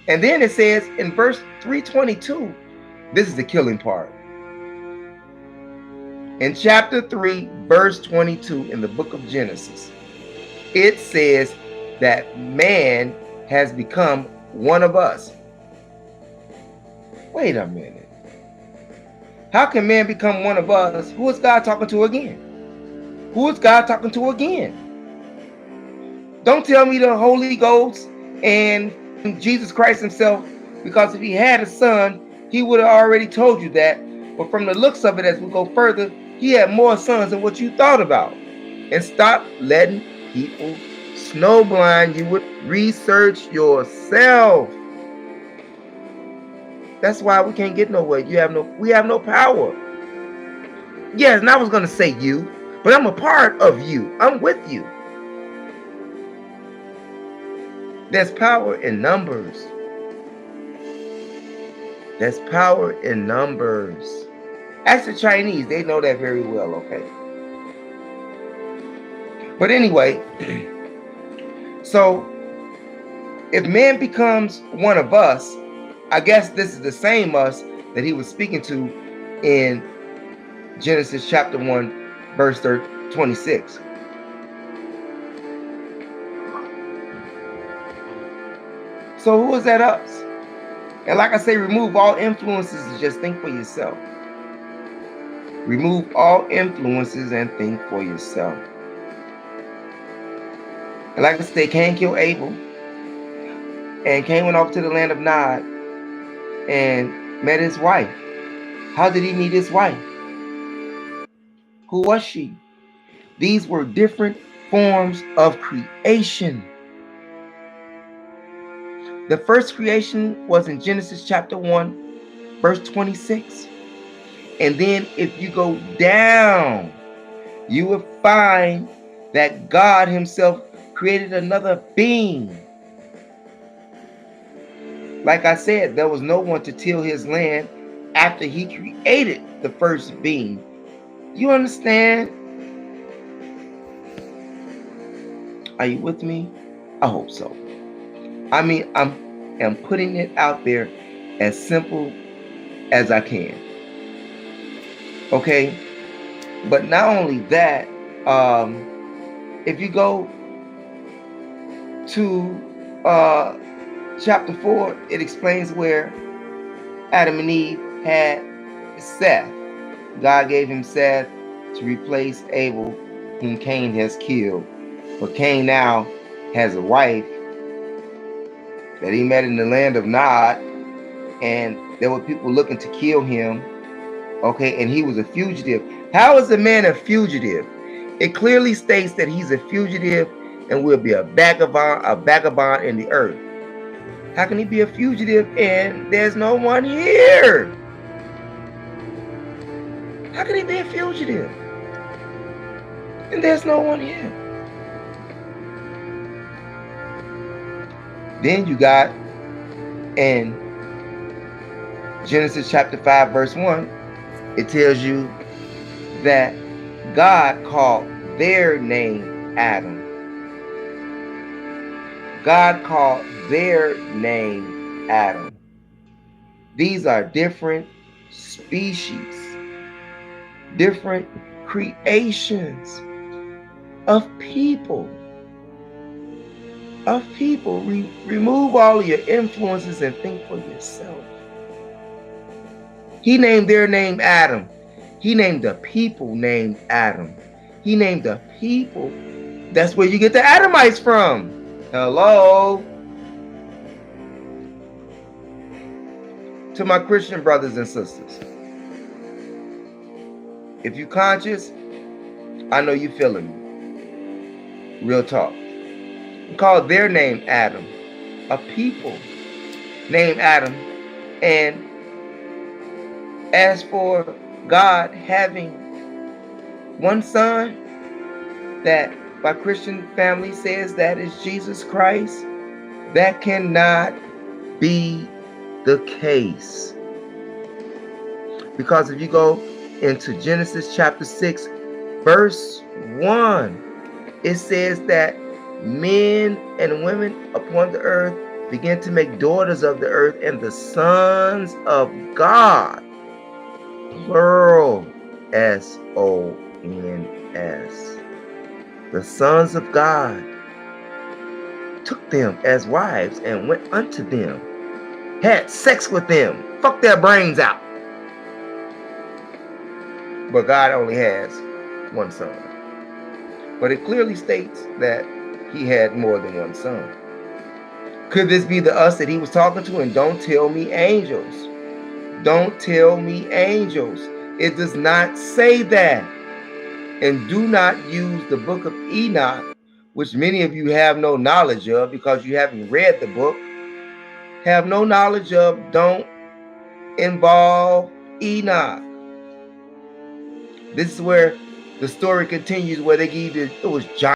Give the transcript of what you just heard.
And then it says in verse 322, this is the killing part. In chapter 3, verse 22 in the book of Genesis, it says that man has become one of us. Wait a minute. How can man become one of us? Who is God talking to again? Who is God talking to again? Don't tell me the Holy Ghost and Jesus Christ himself, because if he had a son, he would have already told you that. But from the looks of it, as we go further, he had more sons than what you thought about. And stop letting people snowblind you with research yourself. That's why we can't get nowhere. We have no power. Yes, and I was gonna say you, but I'm a part of you. I'm with you. There's power in numbers. There's power in numbers. Ask the Chinese, they know that very well, okay? But anyway, so if man becomes one of us, I guess this is the same us that he was speaking to in Genesis chapter 1, verse 26. So who is that us? And like I say, remove all influences and just think for yourself. Remove all influences and think for yourself. And like I say, Cain killed Abel. And Cain went off to the land of Nod and met his wife. How did he meet his wife? Who was she? These were different forms of creation. The first creation was in Genesis chapter 1, verse 26. And then if you go down, you will find that God himself created another being. Like I said, there was no one to till his land after he created the first being. You understand? Are you with me? I hope so. I mean, I'm putting it out there as simple as I can. Okay? But not only that, if you go to chapter 4, it explains where Adam and Eve had Seth. God gave him Seth to replace Abel, whom Cain has killed. But Cain now has a wife that he met in the land of Nod, and there were people looking to kill him. Okay, and he was a fugitive. How is a man a fugitive? It clearly states that he's a fugitive and will be a vagabond in the earth. How can he be a fugitive and there's no one here? How can he be a fugitive and there's no one here? Then you got in Genesis chapter 5, verse 1, it tells you that God called their name Adam. God called their name Adam. These are different species, different creations of people. Remove all of your influences and think for yourself. He named their name Adam. He named the people named Adam. He named the people. That's where you get the Adamites from. Hello? To my Christian brothers and sisters, if you conscious, I know you feeling me. Real talk. Call their name Adam. A people named Adam. And as for God having one son that my Christian family says that is Jesus Christ, that cannot be the case. Because if you go into Genesis chapter 6, verse 1, it says that men and women upon the earth began to make daughters of the earth, and the sons of God, plural, S-O-N-S. The sons of God took them as wives and went unto them, had sex with them, fucked their brains out. But God only has one son. But it clearly states that he had more than one son. Could this be the us that he was talking to? And don't tell me angels. Don't tell me angels. It does not say that. And do not use the book of Enoch, which many of you have no knowledge of because you haven't read the book, have no knowledge of. Don't involve Enoch. This is where the story continues, where they give you, it was John.